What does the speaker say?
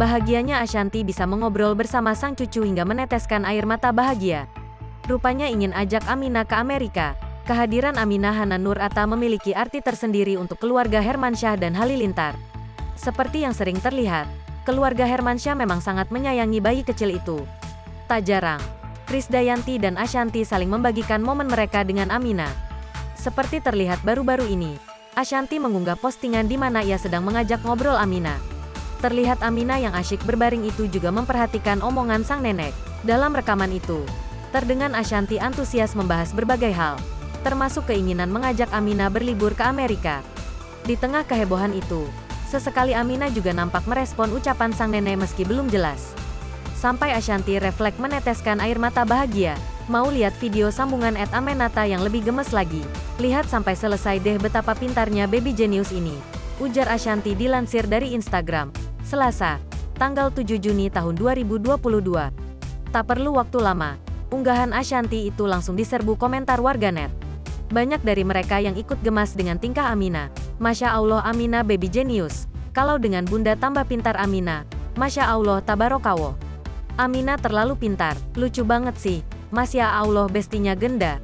Bahagianya Ashanti bisa mengobrol bersama sang cucu hingga meneteskan air mata bahagia. Rupanya ingin ajak Aminah ke Amerika. Kehadiran Aminah Hanan Nur Atta memiliki arti tersendiri untuk keluarga Hermansyah dan Halilintar. Seperti yang sering terlihat, keluarga Hermansyah memang sangat menyayangi bayi kecil itu. Tak jarang, Krisdayanti dan Ashanti saling membagikan momen mereka dengan Aminah. Seperti terlihat baru-baru ini, Ashanti mengunggah postingan di mana ia sedang mengajak ngobrol Aminah. Terlihat Aminah yang asyik berbaring itu juga memperhatikan omongan sang nenek. Dalam rekaman itu, terdengar Ashanti antusias membahas berbagai hal, termasuk keinginan mengajak Aminah berlibur ke Amerika. Di tengah kehebohan itu, sesekali Aminah juga nampak merespon ucapan sang nenek meski belum jelas. Sampai Ashanti refleks meneteskan air mata bahagia. Mau lihat video sambungan @amenata yang lebih gemes lagi? Lihat sampai selesai deh betapa pintarnya baby genius ini, ujar Ashanti dilansir dari Instagram, Selasa, tanggal 7 Juni tahun 2022. Tak perlu waktu lama, unggahan Ashanti itu langsung diserbu komentar warganet. Banyak dari mereka yang ikut gemas dengan tingkah Aminah. Masya Allah Aminah baby genius. Kalau dengan bunda tambah pintar Aminah. Masya Allah tabarokallah. Aminah terlalu pintar, lucu banget sih. Masya Allah bestinya genda.